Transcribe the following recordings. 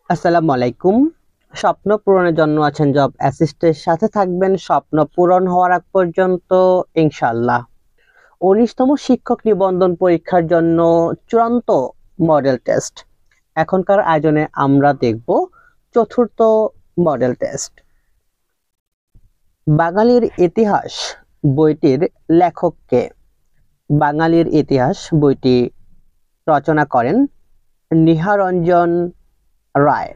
আসসালামু আলাইকুম। স্বপ্ন পূরণের জন্য আছেন জব অ্যাসিস্টের সাথে থাকবেন স্বপ্ন পূরণ হওয়ার আগ পর্যন্ত ইনশাআল্লাহ। ১৯তম শিক্ষক নিবন্ধন পরীক্ষার জন্য চূড়ান্ত মডেল টেস্ট। এখনকার আয়োজনে আমরা দেখব চতুর্থ মডেল টেস্ট। বাঙালির ইতিহাস বইটির লেখক কে? বাঙালির ইতিহাস বইটি রচনা করেন নিহারঞ্জন রায়।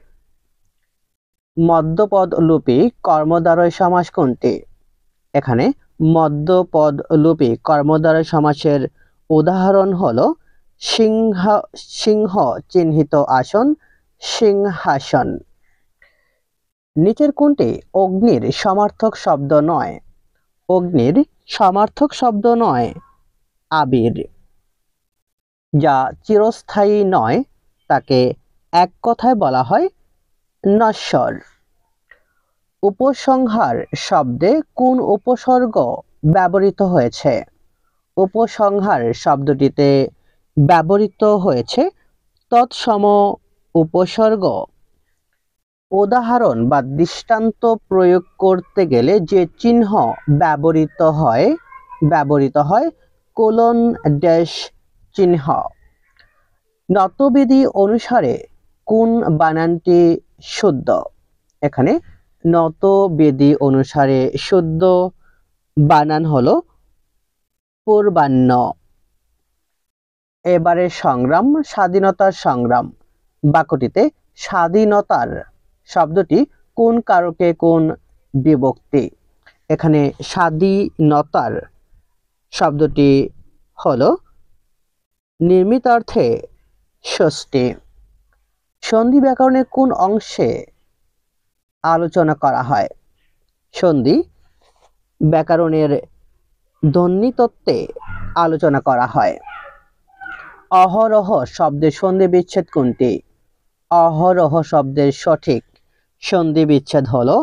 মধ্যপদলোপী কর্মদ্বারয় সমাস কোনটি? এখানে মধ্যপদলোপী কর্মদ্বারয় সমাসের উদাহরণ হলো সিংহ চিহ্নিত আসন, সিংহাসন। নিচের কোনটি অগ্নির সমার্থক শব্দ নয়? অগ্নির সমার্থক শব্দ নয় আবির। যা চিরস্থায়ী নয় তাকে এক কথায় বলা হয় নশ্বর। উপসংহার শব্দে কোন উপসর্গ ব্যবহৃত হয়েছে? উপসংহার শব্দটিতে ব্যবহৃত হয়েছে তৎসম উপসর্গ। উদাহরণ বা দৃষ্টান্ত প্রয়োগ করতে গেলে যে চিহ্ন ব্যবহৃত হয় কোলন ড্যাশ চিহ্ন। নতবিধি অনুসারে কোন বানানটি শুদ্ধ? এখানে নতবিধি অনুসারে শুদ্ধ বানান হলো পূর্বাহ্ন। এবারে সংগ্রাম, স্বাধীনতার সংগ্রাম বাক্যটিতে স্বাধীনতার শব্দটি কোন কারকে কোন বিভক্তি? এখানে স্বাধীনতার শব্দটি হলো নির্মিতার্থে ষষ্ঠী। সন্ধি ব্যাকরণের কোন অংশে আলোচনা করা হয়? সন্ধি ব্যাকরণের ধ্বনিতত্ত্বে আলোচনা করা হয়। অহরহ শব্দের সন্ধি বিচ্ছেদ কোনটি? অহরহ শব্দের সঠিক সন্ধি বিচ্ছেদ হলো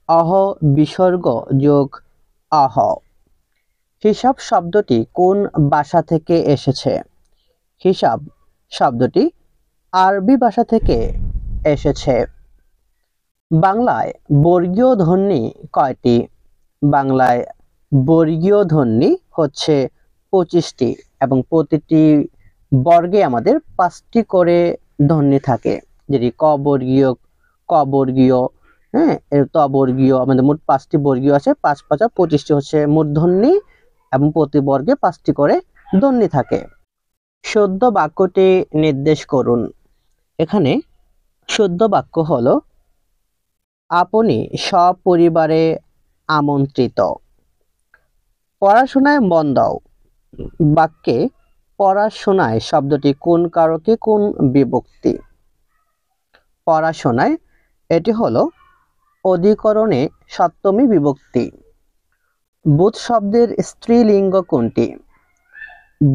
অহ বিসর্গ যোগ অহ। হিসাব শব্দটি কোন ভাষা থেকে এসেছে? হিসাব শব্দটি আরবি ভাষা থেকে এসেছে। বাংলায় বর্গীয় ধ্বনি কয়টি? বাংলায় বর্গীয় ধ্বনি হচ্ছে 25টি এবং প্রতিটি বর্গে আমাদের 5টি করে ধ্বনি থাকে, যেটি ক বর্গীয়, ক বর্গীয়, হ্যাঁ, ত বর্গীয়, আমাদের মোট 5টি বর্গীয় আছে। 5 5 25টি হচ্ছে মূর্ধন্য এবং প্রতি বর্গে 5টি করে ধ্বনি থাকে। শুদ্ধ বাক্যটি নির্দেশ করুন। এখানে শুদ্ধ বাক্য হলো আপনি সপরিবারে আমন্ত্রিত। পড়াশোনায় মন দাও বাক্যে পড়াশোনায় শব্দটি কোন কারকে কোন বিভক্তি? পড়াশোনায় এটি হলো অধিকরণে সপ্তমী বিভক্তি। বুধ শব্দের স্ত্রীলিঙ্গ কোনটি?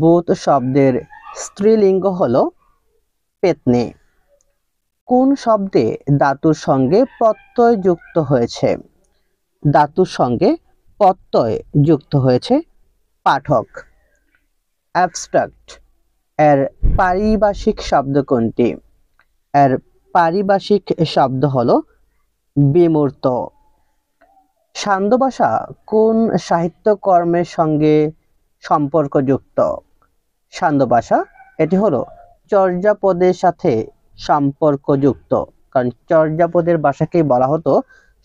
বুধ শব্দের স্ত্রীলিঙ্গ হলো পেতনি। কোন শব্দে ধাতুর সঙ্গে প্রত্যয় যুক্ত হয়েছে? ধাতুর সঙ্গে প্রত্যয় যুক্ত হয়েছে পাঠক। অ্যাবস্ট্রাক্ট এর পারিভাষিক শব্দ কোনটি? এর পারিভাষিক শব্দ হলো বিমূর্ত। সান্ধ্য ভাষা কোন সাহিত্যকর্মের সঙ্গে সম্পর্কযুক্ত? সান্ধ্য ভাষা এটি হলো চর্যাপদের সাথে সম্পর্কযুক্ত, কারণ চর্যাপদের ভাষাকেই বলা হতো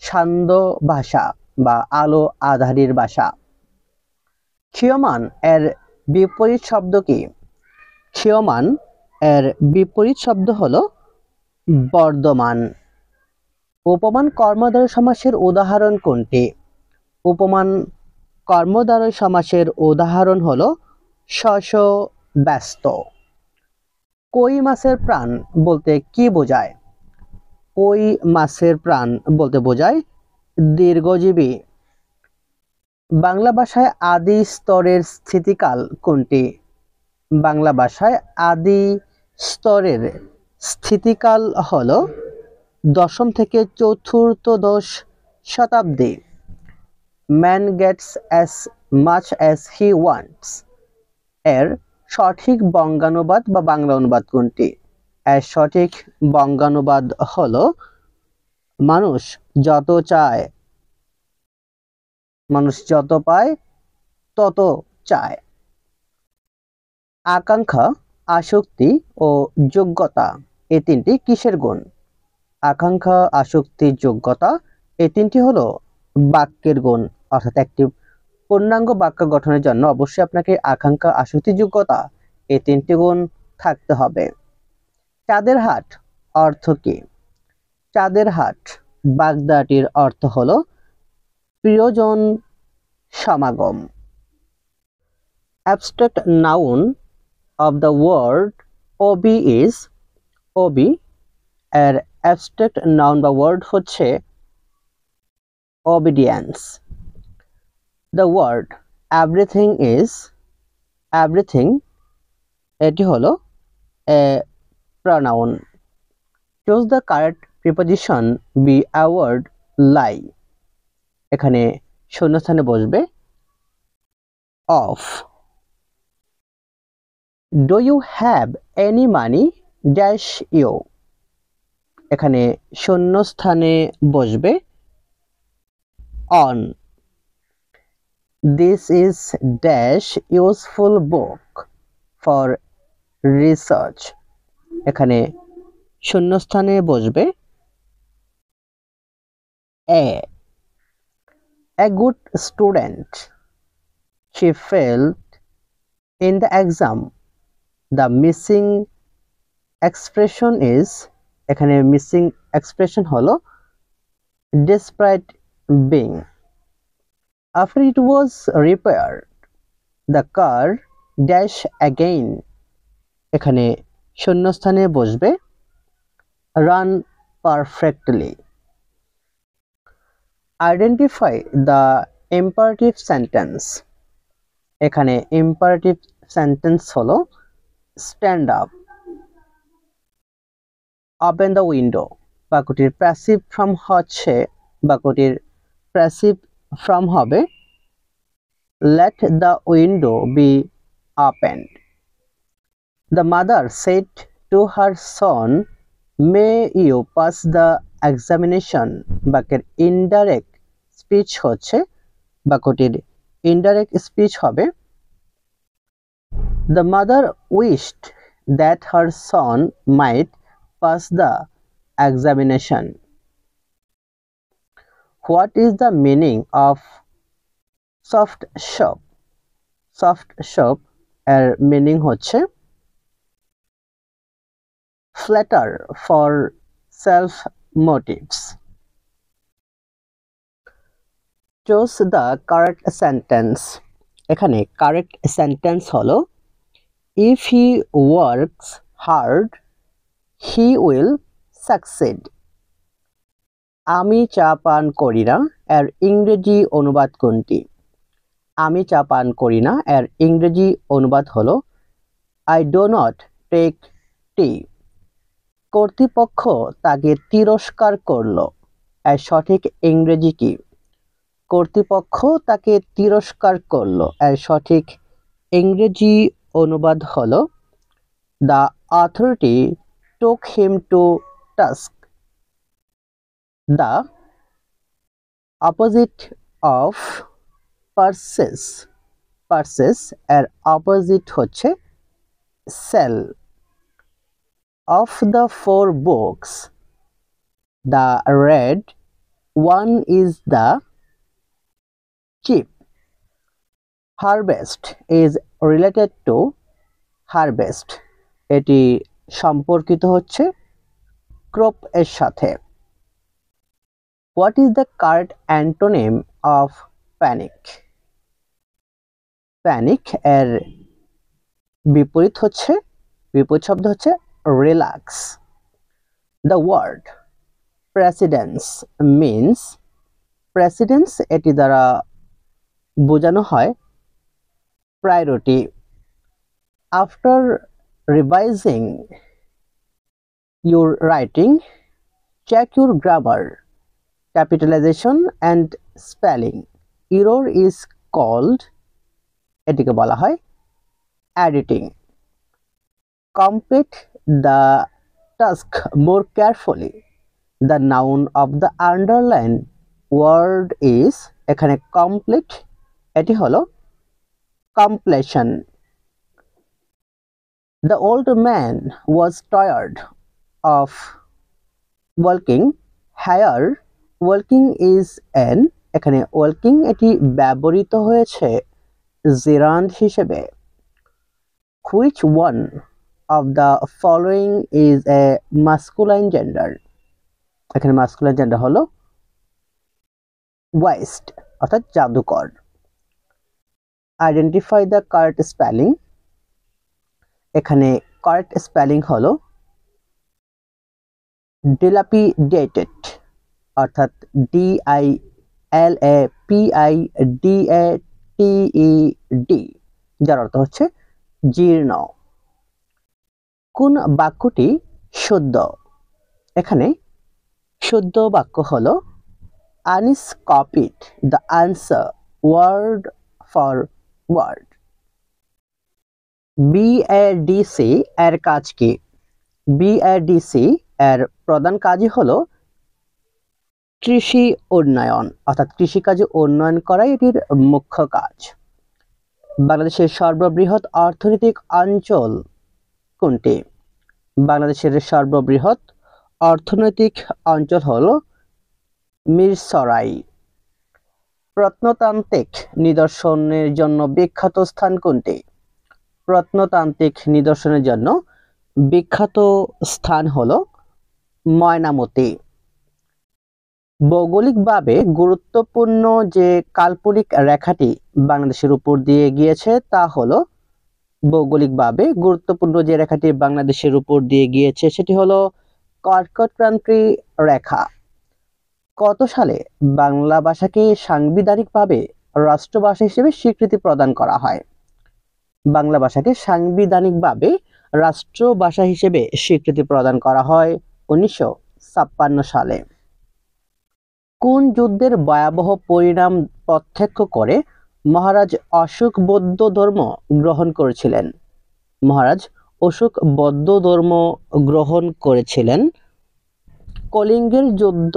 সান্ধ্য ভাষা বা আলো আধারির ভাষা। ক্ষীয়মান এর বিপরীত শব্দ কি? ক্ষীয়মান এর বিপরীত শব্দ হলো বর্ধমান। উপমান কর্মদ্বারয় সমাসের উদাহরণ কোনটি? উপমান কর্মদ্বারয় সমাসের উদাহরণ হলো শশ ব্যস্ত। কই মাছের প্রাণ বলতে কি বোঝায়? কই মাছের প্রাণ বলতে বোঝায় দীর্ঘজীবী। বাংলা ভাষায় আদি স্তরের স্থিতিকাল কোনটি? বাংলা ভাষায় আদি স্তরের স্থিতিকাল হলো দশম থেকে চতুর্দশ শতাব্দী। Man gets as much as he wants এর সঠিক বঙ্গানুবাদ বা বাংলা অনুবাদ কোনটি? এর সঠিক বঙ্গানুবাদ হলো মানুষ যত চায়, মানুষ যত পায় তত চায়। আকাঙ্ক্ষা, আসক্তি ও যোগ্যতা এই তিনটি কিসের গুণ? আকাঙ্ক্ষা, আসক্তি, যোগ্যতা এই তিনটি হলো বাক্যের গুণ। অর্থাৎ একটি পূর্ণাঙ্গ বাক্য গঠনের জন্য অবশ্যই আপনাকে আকাঙ্ক্ষা, আসক্তি, যোগ্যতা এই তিনটি গুণ থাকতে হবে। চাঁদের হাট অর্থ কি? চাঁদের হাট বাগদাটির অর্থ হলো প্রিয়জন সমাগম। Abstract noun of the word obi is obi এর abstract noun বা word হচ্ছে obedience. The word everything is everything এটি হলো a pronoun. Choose the correct preposition be a word lie. এখানে শূন্যস্থানে বসবে of. Do you have any money dash you? এখানে শূন্যস্থানে বসবে on. This is dash useful book for research. এখানে শূন্যস্থানে বসবে a good student. She failed in the exam. The missing expression is এখানে missing expression হলো despite being. After it was repaired, the car dash again. এখানে শূন্যস্থানে বসবে run perfectly. Identify the imperative sentence. এখানে imperative sentence হলো stand up. Open the window. বাক্যটির passive form হচ্ছে বাক্যটির passive form হবে let the window be opened. The mother said to her son, may you pass the examination. বাক্যের indirect speech হচ্ছে বাক্যটির indirect speech হবে the mother wished that her son might pass the examination. What is the meaning of soft shop? Soft shop এর meaning হচ্ছে flatter for self motives. Choose the correct sentence. এখানে correct sentence হলো if he works hard he will succeed. আমি চা পান করি না এর ইংরেজি অনুবাদ কোনটি? আমি চা পান করি না এর ইংরেজি অনুবাদ হলো I do not take tea. কর্তৃপক্ষ তাকে তিরস্কার করলো এর সঠিক ইংরেজি কি? কর্তৃপক্ষ তাকে তিরস্কার করলো এর সঠিক ইংরেজি অনুবাদ হলো the authority took him to task. The opposite of purchase. Purchase এর opposite হচ্ছে sell. Of the four books, the red one is the cheap. Harvest is related to harvest. এটি সম্পর্কিত হচ্ছে crop এর সাথে. What is the correct antonym of panic? Panic এর বিপরীত শব্দ হচ্ছে relax. The word precedence means precedence এটি দ্বারা বোঝানো হয় priority. After revising your writing, check your grammar, capitalization and spelling. Error is called এটিকে বলা হয় editing. Complete the task more carefully. The noun of the underlined word is এখানে complete, এটি হলো completion. The old man was tired of walking. Here walking is an এখানে walking এটি ব্যবহৃত হয়েছে gerund হিসেবে. Which one of the following is a masculine gender? এখানে masculine gender হলো wise অর্থাৎ জাদুকর. Identify the correct spelling. এখানে correct spelling হলো dilapidated অর্থাৎ DILAPIDATED, যার অর্থ হচ্ছে জীর্ণ. কোন বাক্যটি শুদ্ধ? এখানে শুদ্ধ বাক্য হলো Anis copied the answer word for word. BADC এর কাজ কি? BADC এর প্রধান কাজই হলো কৃষি উন্নয়ন অর্থাৎ কৃষিকাজে উন্নয়ন করাই এটির মুখ্য কাজ. বাংলাদেশের সর্ববৃহৎ অর্থনৈতিক অঞ্চল কোনটি? বাংলাদেশের সর্ববৃহৎ অর্থনৈতিক অঞ্চল হলো মিরসরাই. প্রত্নতান্ত্রিক নিদর্শনের জন্য বিখ্যাত স্থান কোনটি? প্রত্নতান্ত্রিক নিদর্শনের জন্য বিখ্যাত স্থান হলো ময়নামতি. ভৌগোলিকভাবে গুরুত্বপূর্ণ যে কাল্পনিক রেখাটি বাংলাদেশের উপর দিয়ে গিয়েছে তা হলো ভৌগোলিকভাবে গুরুত্বপূর্ণ যে রেখাটি বাংলাদেশের উপর দিয়ে গিয়েছে সেটি হলো কর্কটক্রান্তি রেখা. কত সালে বাংলা ভাষাকে সাংবিধানিকভাবে রাষ্ট্রভাষা হিসেবে স্বীকৃতি প্রদান করা হয়? বাংলা ভাষাকে সাংবিধানিকভাবে রাষ্ট্রভাষা হিসেবে স্বীকৃতি প্রদান করা হয় 1956 সালে. কোন যুদ্ধের ভয়াবহ পরিণাম প্রত্যক্ষ করে মহারাজ অশোক বৌদ্ধ ধর্ম গ্রহণ করেছিলেন? মহারাজ অশোক বৌদ্ধ ধর্ম গ্রহণ করেছিলেন কলিঙ্গের যুদ্ধ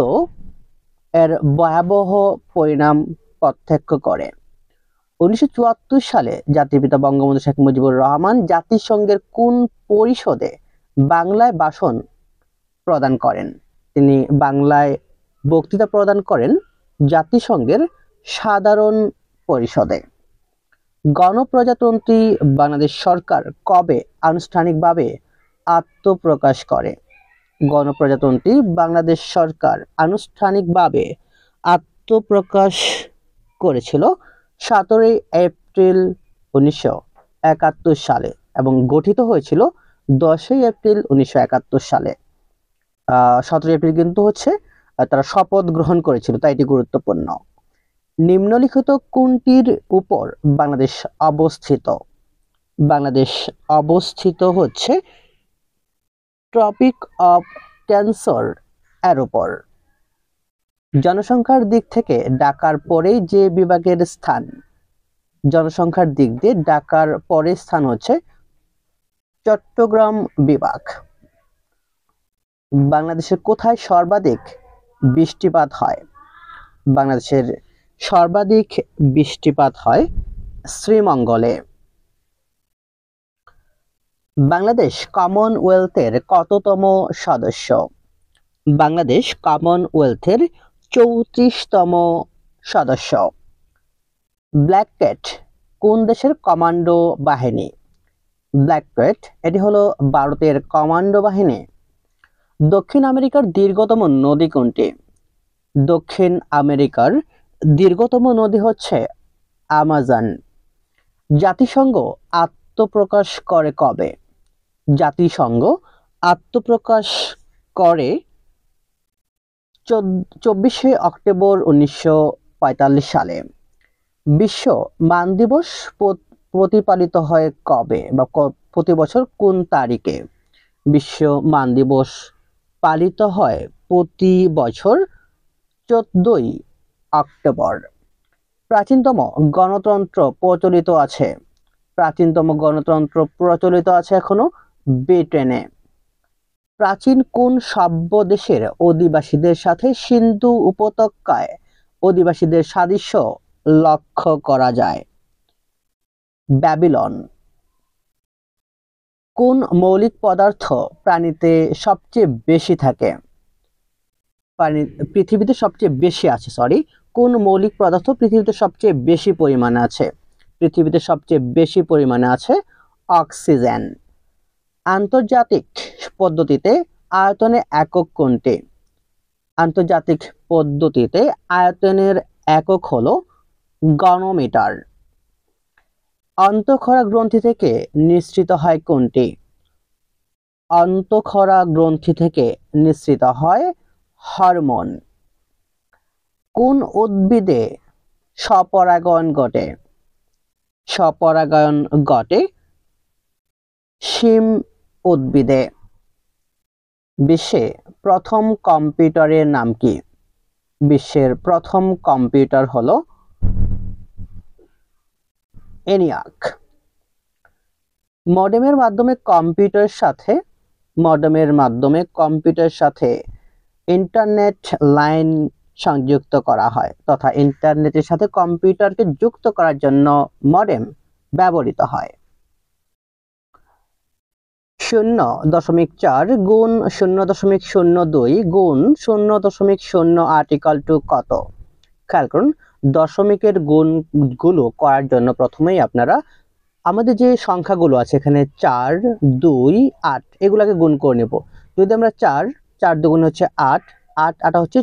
এর ভয়াবহ পরিণাম প্রত্যক্ষ করে. 1974 সালে জাতির পিতা বঙ্গবন্ধু শেখ মুজিবুর রহমান জাতিসংঘের কোন পরিষদে বাংলায় ভাষণ প্রদান করেন? তিনি বাংলায় বক্তৃতা প্রদান করেন জাতিসংঘের সাধারণ পরিষদে. গণপ্রজাতন্ত্রী বাংলাদেশ সরকার কবে আনুষ্ঠানিকভাবে আত্মপ্রকাশ করে? গণপ্রজাতন্ত্রী বাংলাদেশ সরকার আনুষ্ঠানিকভাবে আত্মপ্রকাশ করেছিল 17 এপ্রিল 1971 সালে এবং গঠিত হয়েছিল 10 এপ্রিল 1971 সালে. 17 এপ্রিল কিন্তু হচ্ছে তারা শপথ গ্রহণ করেছিল, তাই এটি গুরুত্বপূর্ণ. নিম্নলিখিত কোনটির উপর বাংলাদেশ অবস্থিত? বাংলাদেশ অবস্থিত হচ্ছে ট্রপিক অফ ক্যান্সার এর উপর. জনসংখ্যার দিক থেকে ঢাকার পরেই যে বিভাগের স্থান? জনসংখ্যার দিক দিয়ে ঢাকার পরে স্থান হচ্ছে চট্টগ্রাম বিভাগ. বাংলাদেশের কোথায় সর্বাধিক বৃষ্টিপাত হয়? বাংলাদেশের সর্বাধিক বৃষ্টিপাত হয় শ্রীমঙ্গলে. বাংলাদেশ কমনওয়েলথের কততম সদস্য? বাংলাদেশ কমনওয়েলথের 34তম সদস্য. ব্ল্যাক ক্যাট কোন দেশের কমান্ডো বাহিনী? ব্ল্যাক ক্যাট এটি হলো ভারতের কমান্ডো বাহিনী. দক্ষিণ আমেরিকার দীর্ঘতম নদী কোনটি? দক্ষিণ আমেরিকার দীর্ঘতম নদী হচ্ছে আমাজন. জাতিসংঘ আত্মপ্রকাশ করে কবে? জাতিসংঘ আত্মপ্রকাশ করে 24 অক্টোবর 1945 সালে. বিশ্ব মান দিবস প্রতিপালিত হয় কবে বা প্রতি বছর কোন তারিখে? বিশ্ব মান দিবস পালিত হয় প্রতি বছর 14 অক্টোবর. প্রাচীনতম গণতন্ত্র প্রচলিত আছে? প্রাচীনতম গণতন্ত্র প্রচলিত আছে এখনো ব্রিটেনে. প্রাচীন কোন সভ্য দেশের অধিবাসীদের সাথে সিন্ধু উপত্যকায় অধিবাসীদের সাদৃশ্য লক্ষ্য করা যায়? ব্যাবিলন। কোন মৌলিক পদার্থ প্রাণীতে সবচেয়ে বেশি থাকে? পৃথিবীতে সবচেয়ে বেশি আছে, কোন মৌলিক পদার্থ পৃথিবীতে সবচেয়ে বেশি পরিমাণে আছে? পৃথিবীতে সবচেয়ে বেশি পরিমাণে আছে অক্সিজেন। আন্তর্জাতিক পদ্ধতিতে আয়তনের একক কোনটি? আন্তর্জাতিক পদ্ধতিতে আয়তনের একক হলো ঘনমিটার। অন্তঃক্ষরা গ্রন্থি থেকে নিঃসৃত হয় কোনটি? অন্তঃক্ষরা গ্রন্থি থেকে নিঃসৃত হয় হরমোন। কোন উদ্ভিদে স্বপরাগায়ন ঘটে? স্বপরাগায়ন ঘটে শিম উদ্ভিদে। বিশ্বে প্রথম কম্পিউটারের নাম কি? বিশ্বের প্রথম কম্পিউটার হলো ENIAC। মডেমের মাধ্যমে কম্পিউটারের সাথে ইন্টারনেট লাইন সংযুক্ত করা হয় তথা ইন্টারনেটের সাথে কম্পিউটারকে যুক্ত করার জন্য মডেম ব্যবহৃত হয়। 0.4 গুণ 0.02 গুণ 0.08 ইকুয়াল টু কত? খেয়াল করুন, দশমিকের গুণগুলো করার জন্য প্রথমেই আপনারা আমাদের যে সংখ্যাগুলো আছে এখানে 4, 2, 8 এগুলাকে গুণ করে নেব। যদি আমরা 4 দুগুণ হচ্ছে 8, 8 8 হচ্ছে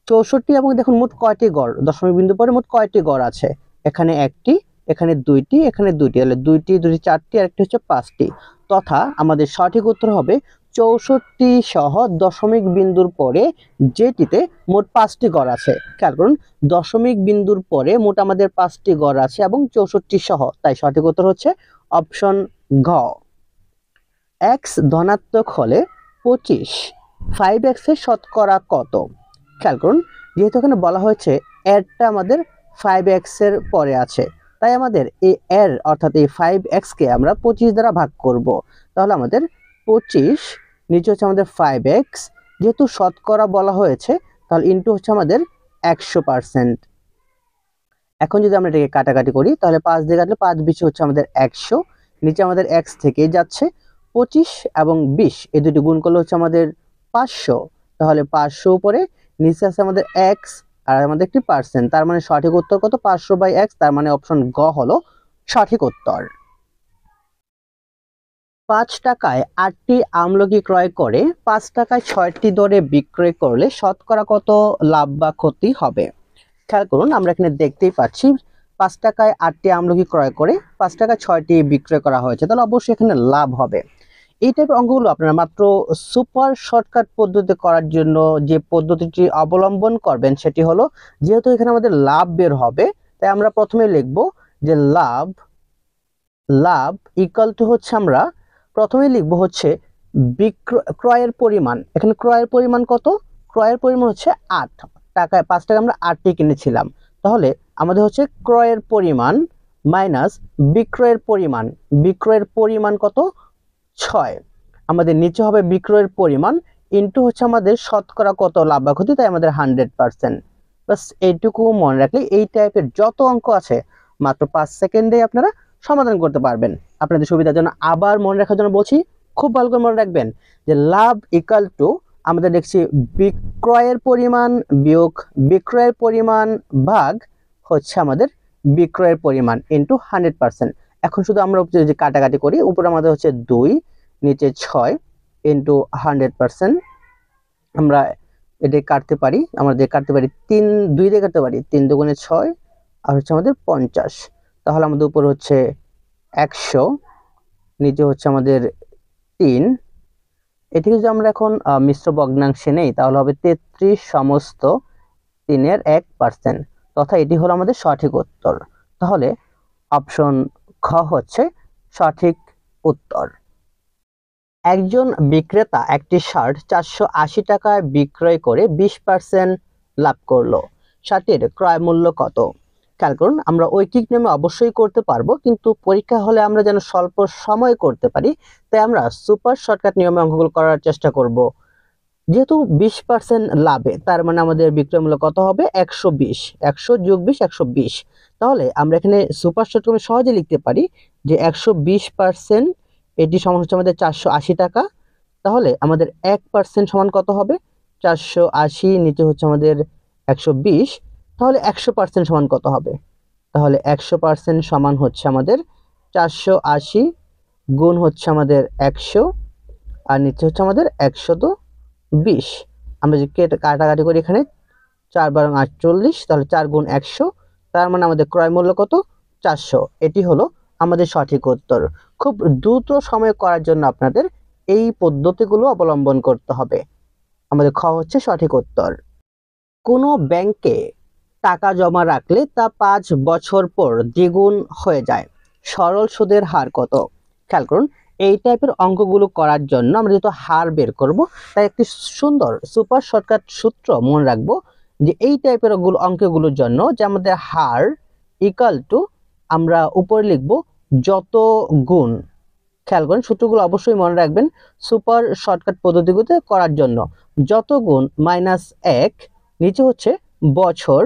64 এবং দেখুন মোট কয়টি গড় দশমিক বিন্দু পরে মোট কয়টি গড় আছে? এখানে একটি, এখানে দুইটি, এখানে দুইটি, তাহলে দুইটি 4টি আর একটি হচ্ছে 5টি। তথা আমাদের সঠিক উত্তর হবে 64 সহ দশমিক বিন্দুর পরে যেটিতে মোট 5টি গড় আছে। খেয়াল করুন, দশমিক বিন্দুর পরে মোট আমাদের 5টি গড় আছে এবং 64 সহ, তাই সঠিক উত্তর হচ্ছে অপশন ঘ। x ধনাত্মক হলে 25 5x এর শতকরা কত? খেয়াল করুন, যেহেতু এখানে বলা হয়েছে এরটা আমাদের 5x এর পরে আছে, তাই আমাদের এই এর অর্থাৎ এই 5x কে আমরা 25 দ্বারা ভাগ করব। তাহলে আমাদের 25 নিচে হচ্ছে আমাদের 5x, যেহেতু শতকরা বলা হয়েছে তাহলে ইনটু হচ্ছে আমাদের 100%। এখন যদি আমরা এটাকে কাটাকাটি করি তাহলে 5 দিয়ে কাটলে 5 20 হচ্ছে আমাদের 100, নিচে আমাদের x থেকে যাচ্ছে 25 এবং 20 এই দুটি গুণ করলে হচ্ছে আমাদের 500। তাহলে 500 উপরে নিচে আছে আমাদের x আর আমাদের একটি পার্সেন্ট, তার মানে সঠিক উত্তর কত? 500/x, তার মানে অপশন গ হলো সঠিক উত্তর। 5 টাকায় 8টি আমলকি ক্রয় করে 5 টাকায় 6টি দরে বিক্রয় করলে শতকরা কত লাভ বা ক্ষতি হবে? খেয়াল করুন, আমরা এখানে দেখতেই পাচ্ছি 5 টাকায় 8টি আমলকি ক্রয় করে 5 টাকায় 6টি বিক্রয় করা হয়েছে, তাহলে অবশ্যই এখানে লাভ হবে। এই টাইপের অঙ্কগুলো আপনারা মাত্র সুপার শর্টকাট পদ্ধতিতে করার জন্য যে পদ্ধতিটি অবলম্বন করবেন সেটি হলো, যেহেতু এখানে আমাদের লাভ বের হবে তাই আমরা প্রথমে লিখব যে লাভ ইকুয়াল টু হচ্ছে আমরা প্রথমে লিখব হচ্ছে ক্রয়ের পরিমাণ। এখানে ক্রয়ের পরিমাণ কত? ক্রয়ের পরিমাণ হচ্ছে 8 টাকায় 5 টাকা আমরা 8টি কিনেছিলাম, তাহলে আমাদের হচ্ছে ক্রয়ের পরিমাণ মাইনাস বিক্রয়ের পরিমাণ। বিক্রয়ের পরিমাণ কত? 6। আমাদের নিচে হবে বিক্রয়ের পরিমাণ ইনটু হচ্ছে আমাদের শতকরা কত লাভ বা ক্ষতি, তাই আমাদের 100%। বাস এইটুকু মনে রাখলে এই টাইপের যত অঙ্ক আছে মাত্র 5 সেকেন্ডে আপনারা সমাধান করতে পারবেন। আপনাদের সুবিধার জন্য আবার মনে রাখার জন্য বলছি, খুব ভালো করে মনে রাখবেন যে লাভ ইকুয়াল টু আমাদের দেখছি বিক্রয়ের পরিমাণ বিয়োগ বিক্রয়ের পরিমাণ ভাগ হচ্ছে আমাদের বিক্রয়ের পরিমাণ ইনটু 100%। এখন শুধু আমরা যে কাটাকাটি করি, উপরে আমাদের হচ্ছে 2 নিচে 6 ইনটু 100%। আমরা এটা কাটতে পারি, আমরা দিয়ে কাটতে পারি 3 2 দিয়ে কাটতে পারি, 3 দুগুণে 6 আর হচ্ছে আমাদের 50। তাহলে আমাদের উপর হচ্ছে 100, নিচে হচ্ছে আমাদের 3। এটিকে যদি আমরা এখন মিশ্র ভগ্নাংশে নেই তাহলে হবে 33 সমস্ত 3 এর 1%, তথা এটি হলো আমাদের সঠিক উত্তর। তাহলে অপশন খ হচ্ছে সঠিক উত্তর। একজন বিক্রেতা একটি শার্ট 480 টাকায় বিক্রয় করে 20% লাভ করলো। শার্টের ক্রয় মূল্য কত? খেয়াল করুন, আমরা ঐকিক নিয়মে অবশ্যই করতে পারবো, কিন্তু পরীক্ষা হলে আমরা যেন স্বল্প সময় করতে পারি, তাই আমরা সুপার শর্টকাট নিয়মে অঙ্কগুলো করার চেষ্টা করব। যেহেতু 20% লাভে, তার মানে আমাদের বিক্রয় মূল্য কত হবে? 120। 100 যোগ 20 120। তাহলে আমরা এখানে সুপার শর্টকাটে সহজে লিখতে পারি যে 120% এটি সমান হচ্ছে আমাদের 480 টাকা। তাহলে আমাদের 1% সমান কত হবে? 480, নিচে হচ্ছে আমাদের 120। তাহলে 100% সমান কত হবে? তাহলে 100% সমান হচ্ছে আমাদের 480 গুণ হচ্ছে আমাদের 100, আর নিচে হচ্ছে আমাদের 120। আমরা যে কাটাকাটি করি এখানে 4 × 48, তাহলে 4 গুণ 100, তার মানে আমাদের ক্রয় মূল্য কত? 400। এটি হলো আমাদের সঠিক উত্তর। খুব দ্রুত সময়ে করার জন্য আপনাদের এই পদ্ধতিগুলো অবলম্বন করতে হবে। আমাদের খ হচ্ছে সঠিক উত্তর। কোনো ব্যাংকে টাকা জমা রাখলে তা 5 বছর পর দ্বিগুণ হয়ে যায়, সরল সুদের হার কত? খেয়াল করুন, এই টাইপের অঙ্কগুলো করার জন্য আমরা যেহেতু হার বের করব, তাই একটি সুন্দর সুপার শর্টকাট সূত্র মনে রাখবো যে এই টাইপের অঙ্কগুলোর জন্য যে আমাদের হার ইকুয়াল টু, আমরা উপরে লিখব যত গুণ। খেয়াল করেন, সূত্রগুলো অবশ্যই মনে রাখবেন সুপার শর্টকাট পদ্ধতিগুলোতে করার জন্য। যত গুণ -1, নিচে হচ্ছে বছর,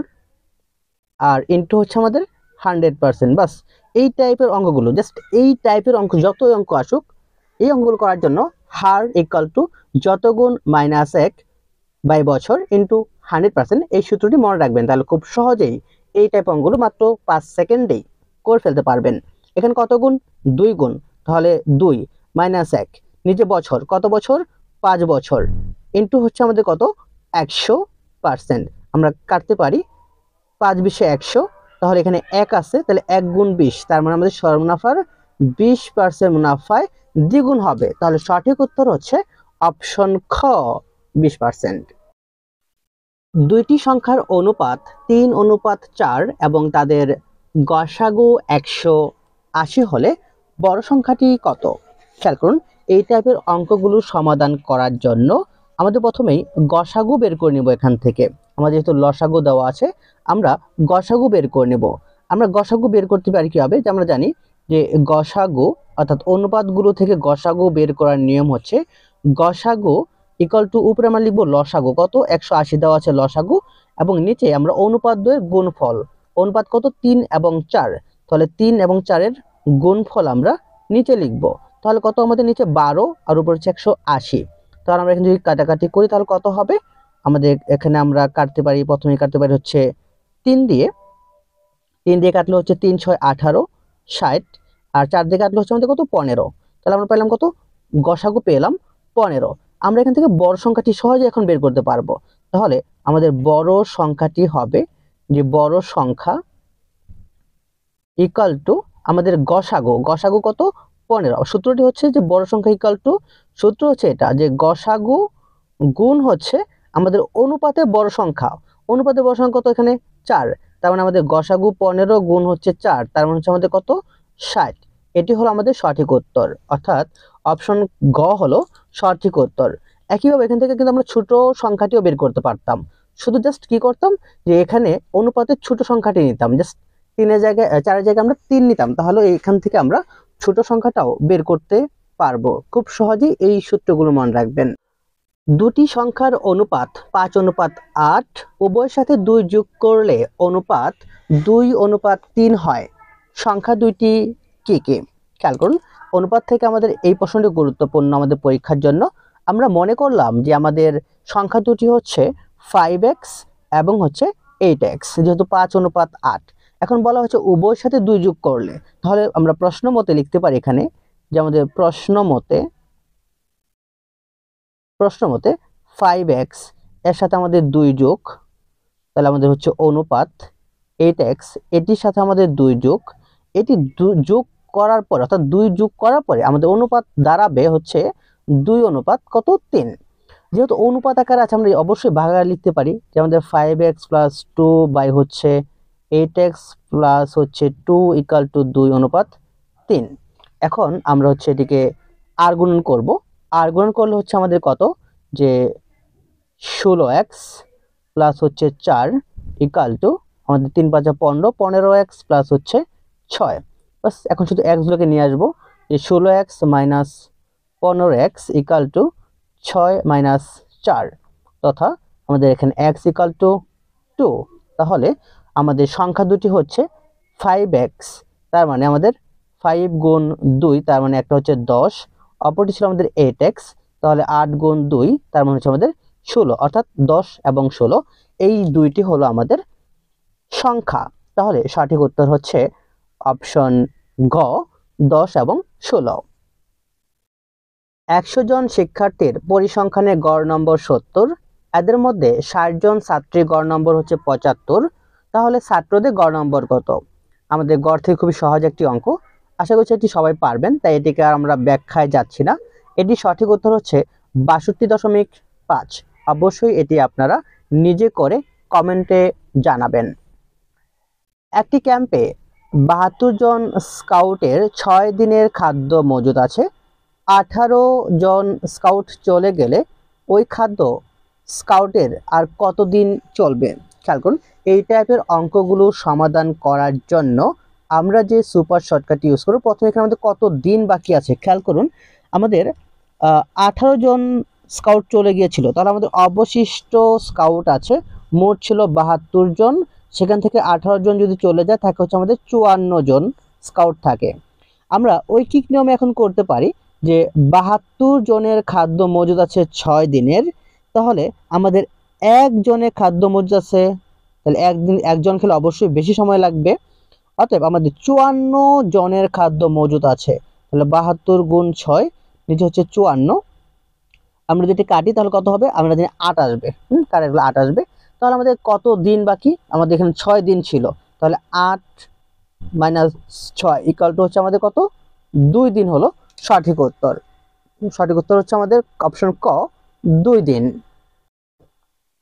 আর ইন্টু হচ্ছে আমাদের 100%। বাস, এই টাইপের অঙ্কগুলো, জাস্ট এই টাইপের অঙ্ক, যতই অঙ্ক আসুক, এই অঙ্কগুলো করার জন্য হার ইকুয়াল টু যত গুণ -1 বাই বছর ইন্টু 100%, এই সূত্রটি মনে রাখবেন। তাহলে খুব সহজেই এই টাইপ অঙ্কগুলো মাত্র 5 সেকেন্ডেই করে ফেলতে পারবেন। এখানে কত গুণ? 2 গুণ, তাহলে 2 -1, নিচে বছর, কত বছর? 5 বছর, ইন্টু হচ্ছে আমাদের কত? 100%। আমরা কাটতে পারি 5 × 20 = 100, তাহলে এখানে 1 আছে, তাহলে 1 গুণ 20, তার মানে আমাদের সর্বমুনাফার 20% মুনাফায় দ্বিগুণ হবে। তাহলে সঠিক উত্তর হচ্ছে অপশন খ, 20%। দুইটি সংখ্যার অনুপাত 3:4 এবং তাদের গসাগু 180 হলে বড় সংখ্যাটি কত? খেয়াল করুন, এই টাইপের অঙ্কগুলো সমাধান করার জন্য আমাদের প্রথমেই গসাগু বের করে নিব। এখান থেকে আমাদের যেহেতু লসাগু দেওয়া আছে, আমরা গসাগু বের করে নেব। আমরা গসাগু বের করতে পারি কিভাবে? যে আমরা জানি যে গসাগু অর্থাৎ অনুপাতগুলো থেকে গসাগু বের করার নিয়ম হচ্ছে গসাগু ইকুয়াল টু, উপরে আমরা লিখবো লসাগু কত? 180 দেওয়া আছে লসাগু, এবং নিচে আমরা অনুপাত দ্বয়ের গুণফল। অনুপাত কত? 3 এবং 4, তাহলে 3 এবং 4 এর গুণফল আমরা নিচে লিখবো। তাহলে কত আমাদের? নিচে 12 আর উপরে হচ্ছে 180। তাহলে আমরা এখানে যদি কাটাকাটি করি তাহলে কত হবে আমাদের? এখানে আমরা কাটতে পারি, প্রথমে কাটতে পারি হচ্ছে 3 দিয়ে। 3 দিয়ে কাটলে হচ্ছে 3 × 6 = 18, 60, আর 4 দিয়ে কাটলে হচ্ছে আমাদের কত? 15। তাহলে আমরা পেলাম কত? গসাগু পেলাম 15। আমরা এখান থেকে বড় সংখ্যাটি সহজে এখন বের করতে পারবো। তাহলে আমাদের বড় সংখ্যাটি হবে যে বড় সংখ্যা ইকুয়াল টু আমাদের গসাগু। গসাগু কত? 15। সূত্রটি হচ্ছে যে বড় সংখ্যা ইকুয়াল টু, সূত্র হচ্ছে এটা যে গসাগু গুণ হচ্ছে আমাদের অনুপাতে বড় সংখ্যা। অনুপাতে বড় সংখ্যা কত? এখানে 4, তার মানে আমাদের গসাগু 15 গুণ হচ্ছে 4, তার মানে হচ্ছে আমাদের কত? 60। এটি হলো আমাদের সঠিক উত্তর, অর্থাৎ অপশন গ হলো সঠিক উত্তর। একইভাবে এখান থেকে কিন্তু আমরা ছোট সংখ্যাটিও বের করতে পারতাম। শুধু জাস্ট কি করতাম যে এখানে অনুপাতের ছোট সংখ্যাটি নিতাম, জাস্ট 3 এর জায়গায় 4 এর জায়গায় আমরা 3 নিতাম, তাহলে এখান থেকে আমরা ছোট সংখ্যাটাও বের করতে পারবো। খুব সহজেই এই সূত্রগুলো মনে রাখবেন। দুটি সংখ্যার অনুপাত 5:8, উভয়ের সাথে 2 যোগ করলে অনুপাত 2:3 হয়। সংখ্যা দুইটি কি কি? খেয়াল করুন, অনুপাত থেকে আমাদের এই প্রশ্নটি গুরুত্বপূর্ণ আমাদের পরীক্ষার জন্য। আমরা মনে করলাম যে আমাদের সংখ্যা দুটি হচ্ছে 5x এবং হচ্ছে 8x, যেহেতু 5:8। এখন বলা হচ্ছে উভয়ের সাথে 2 যোগ করলে, তাহলে আমরা প্রশ্ন মতে লিখতে পারি এখানে যে আমাদের প্রশ্ন মতে 5x এর সাথে আমাদের 2 যোগ, তাহলে আমাদের হচ্ছে অনুপাত 8x, এটির সাথে আমাদের 2 যোগ, এটি যোগ করার পর অর্থাৎ 2 যোগ করার পরে আমাদের অনুপাত দাঁড়াবে হচ্ছে 2:3। যেহেতু অনুপাত আকারে আছে, আমরা অবশ্যই ভাগাকারে লিখতে পারি যে আমাদের 5x + 2 বাই হচ্ছে 8x প্লাস হচ্ছে 2 ইকুয়াল টু 2:3। এখন আমরা হচ্ছে এটিকে আর গুণন করব। আর গুণন করলে হচ্ছে আমাদের কত? যে 16x প্লাস হচ্ছে 4 ইকুয়াল টু আমাদের 3 × 5 = 15, 15x প্লাস হচ্ছে 6। বাস এখন শুধু x গুলোকে নিয়ে আসবো, যে 16x minus 15x equal to 6 minus 4, তথা আমাদের এখানে x ইকাল টু 2। তাহলে আমাদের সংখ্যা দুটি হচ্ছে 5x, তার মানে আমাদের 5 গুণ 2, তার মানে একটা হচ্ছে 10, অপরটি ছিল আমাদের 8x, তাহলে 8 গুণ 2, তার মানে হচ্ছে আমাদের 16, অর্থাৎ 10 এবং 16 এই দুইটি হলো আমাদের সংখ্যা। তাহলে সঠিক উত্তর হচ্ছে অপশন ঘ, 10 এবং 16। 100 জন শিক্ষার্থীর পরিসংখ্যানে গড় নম্বর 70, এদের মধ্যে 60 জন ছাত্রীর গড় নম্বর হচ্ছে 75, তাহলে ছাত্রদের গড় নম্বর কত? আমাদের গড় থেকে খুবই সহজ একটি অঙ্ক, আশা করছি এটি সবাই পারবেন, তাই এটিকে আর আমরা ব্যাখ্যায় যাচ্ছি না। এটি সঠিক উত্তর হচ্ছে 62.5। অবশ্যই এটি আপনারা নিজে করে কমেন্টে জানাবেন। একটি ক্যাম্পে 72 জন স্কাউটের 6 দিনের খাদ্য মজুদ আছে। 18 জন স্কাউট চলে গেলে ওই খাদ্য স্কাউটের আর কতদিন চলবে? খেয়াল করুন, এই টাইপের অঙ্কগুলো সমাধান করার জন্য আমরা যে সুপার শর্টকাট ইউজ করব, প্রথমে এখানে আমাদের কত দিন বাকি আছে খেয়াল করুন। আমাদের 18 জন স্কাউট চলে গিয়েছিল, তাহলে আমাদের অবশিষ্ট স্কাউট আছে, মোট ছিল 72 জন, সেখান থেকে 18 জন যদি চলে যায় থাকে হচ্ছে আমাদের 54 জন স্কাউট থাকে। আমরা ঐকিক নিয়মে এখন করতে পারি যে 72 জনের খাদ্য মজুদ আছে 6 দিনের, তাহলে আমাদের একজনের খাদ্য মজুদ আছে, তাহলে একদিন একজন খেলে অবশ্যই বেশি সময় লাগবে, অতএব আমাদের 54 জনের খাদ্য মজুদ আছে, তাহলে 72 গুণ 6 নিচে হচ্ছে 54, আমরা যদি কাটি তাহলে কত হবে? আমরা জানি 8 আসবে, কারেক্ট 8 আসবে। তাহলে আমাদের কত দিন বাকি? আমাদের এখানে 6 দিন ছিল, তাহলে 8 মাইনাস 6 ইকুয়াল টু হচ্ছে আমাদের কত? 2 দিন হলো সঠিক উত্তর। সঠিক উত্তর হচ্ছে আমাদের অপশন ক, 2 দিন।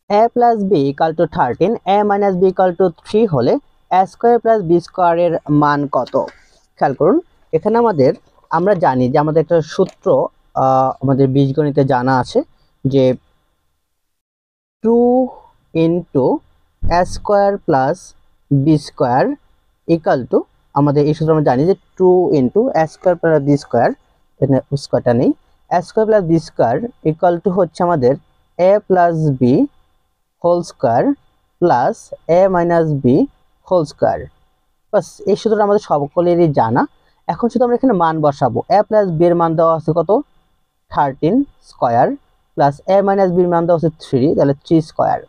a plus B equal to 13, a minus B equal to 3 হলে a স্কোয়ার প্লাস বি স্কোয়ারের মান কত? খেয়াল করুন, এখানে আমরা জানি যে আমাদের একটা সূত্র আমাদের বীজগণিতে জানা আছে যে 2 into a square plus B square equal to, আমাদের এই সূত্র আমরা জানি যে 2 into a square plus B square, এখানে স্কোয়ারটা নেই, a square plus B square equal to হচ্ছে আমাদের a plus B whole square plus a minus B whole square. বাস এই সূত্রটা আমাদের সকলেরই জানা। এখন শুধু আমরা এখানে মান বসাবো। a প্লাস বি এর মান দেওয়া আছে কত? 13 square plus a minus B এর মান দেওয়া আছে 3, তাহলে 3 স্কোয়ার।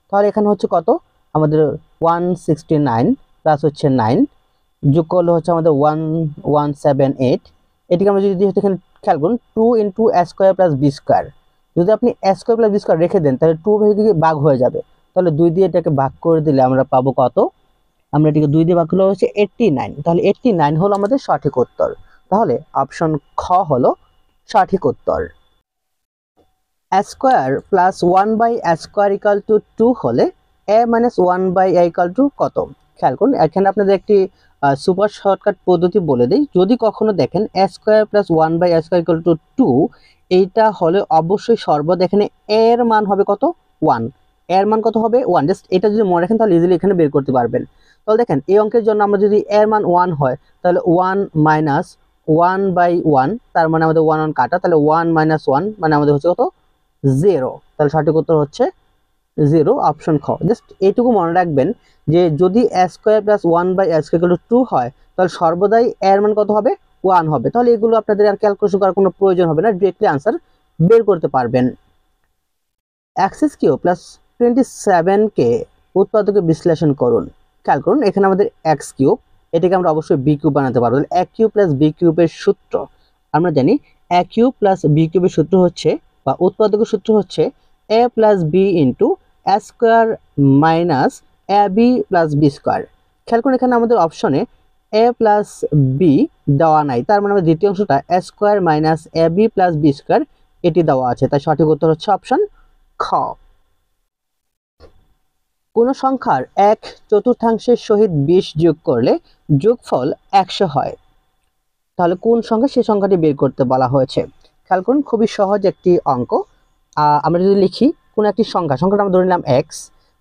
তাহলে এখানে হচ্ছে কত? আমাদের 169 প্লাস হচ্ছে 9 যোগ করলে হচ্ছে আমাদের 1178। এটিকে আমরা যদি এখানে খেয়াল করুন, 2 into a square plus B square, যদি আপনি a square plus B square রেখে দেন তাহলে 2 ভেঙে ভাগ হয়ে যাবে, তাহলে 2 দিয়ে এটাকে ভাগ করে দিলে আমরা পাবো কত? আমরা এটিকে 2 দিয়ে ভাগ করলে হচ্ছে 89, তাহলে 89 হলো আমাদের সঠিক উত্তর। তাহলে অপশন খ হলো সঠিক উত্তর। a square plus 1/a square equal two 2 হলে a minus 1/a equal to কত? খেয়াল করুন, এখানে আপনাদের একটি সুপার শর্টকাট পদ্ধতি বলে দিই। যদি কখনো দেখেন a square plus 1/a square equal two 2, এইটা হলে অবশ্যই সর্বদা এখানে a এর মান হবে কত? 1। এর মান কত হবে? 1। জাস্ট এটা যদি মনে রাখেন তাহলে ইজিলি এখানে বের করতে পারবেন। তাহলে দেখেন এই অঙ্কের জন্য আমরা যদি এর মান 1 হয়, তাহলে 1 মাইনাস 1/1, তার মানে আমাদের 1 1 কাটা, তাহলে 1 মাইনাস 1 মানে আমাদের হচ্ছে কত? 0। তাহলে সঠিক উত্তর হচ্ছে 0, অপশন খ। জাস্ট এইটুকু মনে রাখবেন যে যদি a square plus 1/a square equal two 2 হয়, তাহলে সর্বদাই এর মান কত হবে? 1 হবে। তাহলে এগুলো আপনাদের আর ক্যালকুলেশন করার কোনো প্রয়োজন হবে না, ডিরেক্টলি আনসার বের করতে পারবেন। এক্স কিউ প্লাস 27 কে উৎপাদকে বিশ্লেষণ করুন। খেয়াল করুন, এখানে আমাদের এক্স কিউব, এটাকে আমরা অবশ্যই বি কিউব বানাতে পারবো। তাহলে এ কিউব প্লাস বি কিউবের সূত্র আমরা জানি, এ কিউব প্লাস বি কিউবের সূত্র হচ্ছে, বা উৎপাদকের সূত্র হচ্ছে এ plus B into A square minus A B plus B square. খেয়াল করুন, এখানে আমাদের অপশনে এ প্লাস বি দেওয়া নাই, তার মানে আমাদের দ্বিতীয় অংশটা এ square minus A B plus B square এটি দেওয়া আছে, তাই সঠিক উত্তর হচ্ছে অপশন খ। কোন সংখ্যার 1/4 সহিত 20 যোগ করলে যোগফল 100 হয়, তাহলে কোন সংখ্যা, সেই সংখ্যাটি বের করতে বলা হয়েছে। খেয়াল করুন, খুবই সহজ একটি অঙ্ক। আমরা যদি লিখি কোন একটি সংখ্যাটা আমরা ধরে নিলাম x,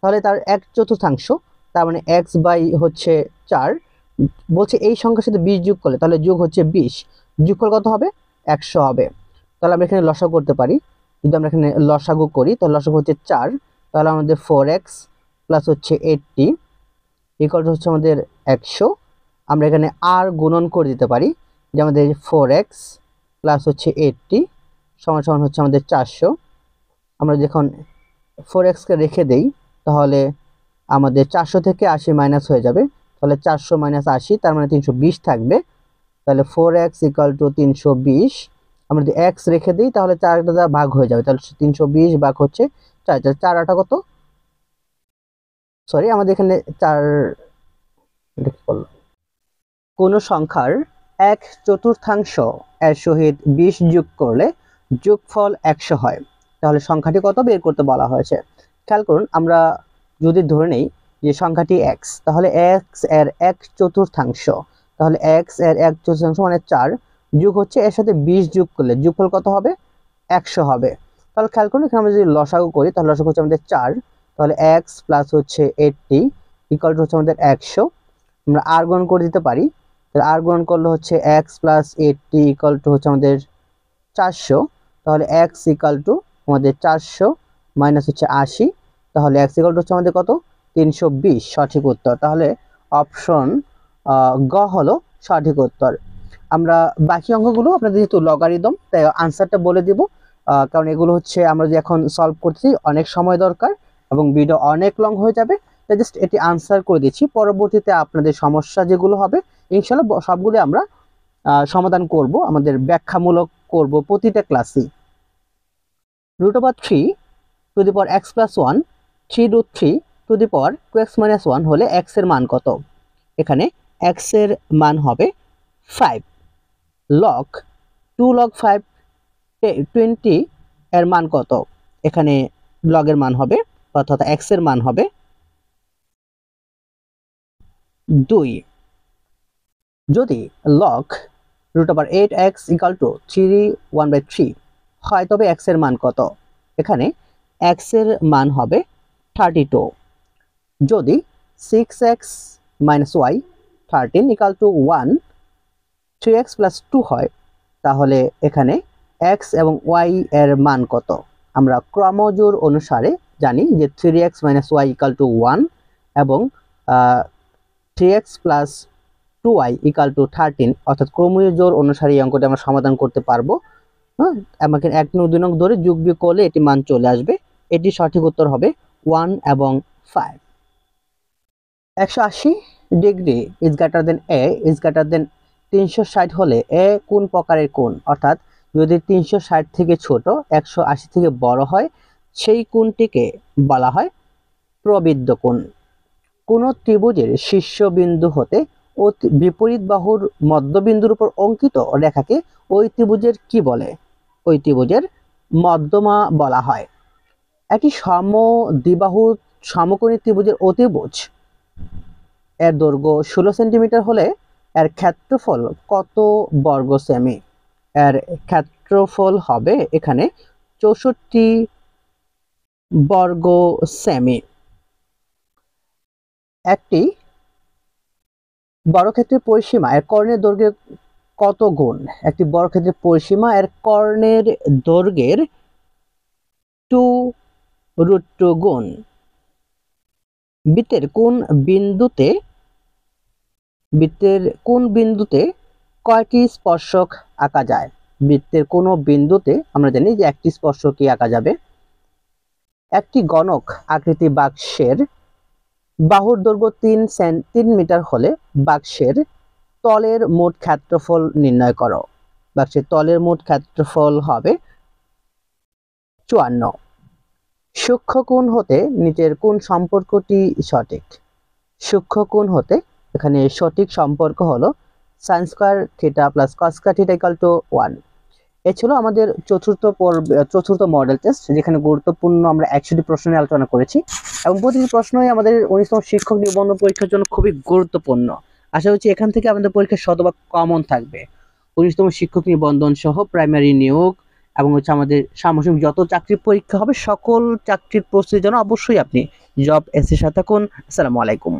তাহলে তার 1/4, তার মানে x বাই হচ্ছে 4 বলছে এই সংখ্যার সাথে 20 যোগ করলে তাহলে যোগ হচ্ছে 20, যোগফল কত হবে 100 হবে। তাহলে আমরা এখানে লসাগু করতে পারি, যদি আমরা এখানে লসাগু করি তাহলে লসাগু হচ্ছে 4, তাহলে আমাদের 4x প্লাস হচ্ছে 80 ইকুয়াল টু হচ্ছে আমাদের 100। আমরা এখানে আর গুণন করে দিতে পারি, যে আমাদের 4x প্লাস হচ্ছে 80 সমান সমান হচ্ছে আমাদের 400। আমরা যখন 4x কে রেখে দেই তাহলে আমাদের 400 থেকে 80 মাইনাস হয়ে যাবে, তাহলে 400 মাইনাস 80 তার মানে 320 থাকবে। তাহলে 4x ইকুয়াল টু 320। আমরা যদি x রেখে দিই তাহলে 4 দ্বারা ভাগ হয়ে যাবে, তাহলে 320 ভাগ হচ্ছে 4, 4 8 কত, সরি আমাদের এখানে 4, এটা কি করলো, কোন সংখ্যার 1/4 এর সহিত 20 যোগ করলে যোগফল 100 হয়, তাহলে সংখ্যাটি কত বের করতে বলা হয়েছে। খেয়াল করুন, আমরা যদি ধরে নেই যে সংখ্যাটি x, তাহলে x এর 1/4, তাহলে x এর 1/4 মানে 4 যোগ হচ্ছে এর সাথে 20 যোগ করলে যোগফল কত হবে 100 হবে। তাহলে খেয়াল করুন, এখানে আমরা যদি লসাগু করি তাহলে লসাগু হচ্ছে আমাদের 4, তাহলে x প্লাস হচ্ছে 80 ইকুয়াল টু হচ্ছে আমাদের 100। আমরা আর গুণন করে দিতে পারি, তাহলে আর গুণন করলে হচ্ছে x প্লাস 80 ইকুয়াল টু হচ্ছে আমাদের 400। তাহলে x ইকুয়াল টু আমাদের 400 মাইনাস হচ্ছে 80, তাহলে x ইকুয়াল টু হচ্ছে আমাদের কত 320 সঠিক উত্তর। তাহলে অপশন গ হলো সঠিক উত্তর। আমরা বাকি অঙ্কগুলো আপনাদের যেহেতু লগারিদম তাই আনসারটা বলে দিব, কারণ এগুলো হচ্ছে আমরা যে এখন সলভ করছি অনেক সময় দরকার এবং ভিডিও অনেক লং হয়ে যাবে, তাই জাস্ট এটি আনসার করে দিচ্ছি। পরবর্তীতে আপনাদের সমস্যা যেগুলো হবে ইনশাআল্লাহ সবগুলো আমরা সমাধান করব, আমাদের ব্যাখ্যামূলক করব প্রতিটা ক্লাসেই। √3 to the power x plus 1 3√3 to the power 2x minus 1 হলে x এর মান কত। এখানে x এর মান হবে 5, log 2 log 5 20 এর মান কত। এখানে log এর মান হবে অর্থাৎ x এর মান হবে 2। যদি log √8x ইকুয়াল টু 3 হয় তবে x এর মান কত। এখানে x এর মান হবে 32। যদি 6x minus y 13 equal to 1 3x plus 2 হয় তাহলে এখানে x এবং y এর মান কত। আমরা ক্রমজোর অনুসারে জানি যে 3x minus y equal to 1 এবং 3x plus 2y equal to 13, অর্থাৎ ক্রমজোর অনুসারে এই অঙ্কটি আমরা সমাধান করতে পারবো। হ্যাঁ, আমাকে 1 নং 2 নং ধরে যোগ বিয়োগ করলে এটি মান চলে আসবে। এটি সঠিক উত্তর হবে 1 এবং 5। 180 degree is greater than a is greater than 360 হলে a কোন প্রকারের কোণ, অর্থাৎ যদি 360 থেকে ছোট 180 থেকে বড় হয় সেই কোণটিকে বলা হয় প্রবৃদ্ধ কোণ। কোন ত্রিভুজের শীর্ষবিন্দু হতে বিপরীত বাহুর মধ্যবিন্দুর উপর অঙ্কিত রেখাকে ওই ত্রিভুজের কি বলে। ওই ত্রিভুজের মধ্যমা বলা হয়। একটি সমদ্বিবাহু সমকোণী ত্রিভুজের অতিভুজ এর দৈর্ঘ্য 16 সেন্টিমিটার হলে এর ক্ষেত্রফল কত বর্গ সেমি। এর ক্ষেত্রফল হবে এখানে 64 বর্গ সেমি। একটি বর্গক্ষেত্রের পরিসীমা এর কর্ণের দৈর্ঘ্যের কত গুণ। একটি বর্গক্ষেত্রের পরিসীমা এর কর্ণের দৈর্ঘ্যের 2√2 গুণ। বৃত্তের কোন বিন্দুতে কয়টি স্পর্শক আঁকা যায়। বৃত্তের কোন বিন্দুতে আমরা জানি যে একটি স্পর্শকই আঁকা যাবে। একটি গণক আকৃতি বাক্সের বাহুর দৈর্ঘ্য 3 মিটার হলে বাক্সের তলের মোট ক্ষেত্রফল নির্ণয় করো। বাক্সের তলের মোট ক্ষেত্রফল হবে 54। সূক্ষ্মকোণ হতে নিচের কোন সম্পর্কটি সঠিক। সূক্ষ্মকোণ হতে এখানে সঠিক সম্পর্ক হলো sin square theta plus cos square theta equal to 1। এ ছিল আমাদের চতুর্থ মডেল টেস্ট, যেখানে গুরুত্বপূর্ণ আমরা 100টি প্রশ্ন নিয়ে আলোচনা করেছি এবং প্রতিটি প্রশ্নই আমাদের 19তম শিক্ষক নিবন্ধন পরীক্ষার জন্য খুবই গুরুত্বপূর্ণ। আশা করছি এখান থেকে আমাদের পরীক্ষার শতভাগ কমন থাকবে। 19তম শিক্ষক নিবন্ধন সহ প্রাইমারি নিয়োগ এবং হচ্ছে আমাদের সামসাময়িক যত চাকরির পরীক্ষা হবে সকল চাকরির প্রস্তুতির জন্য অবশ্যই আপনি জব এসির সাথে থাকুন। আসসালামু আলাইকুম।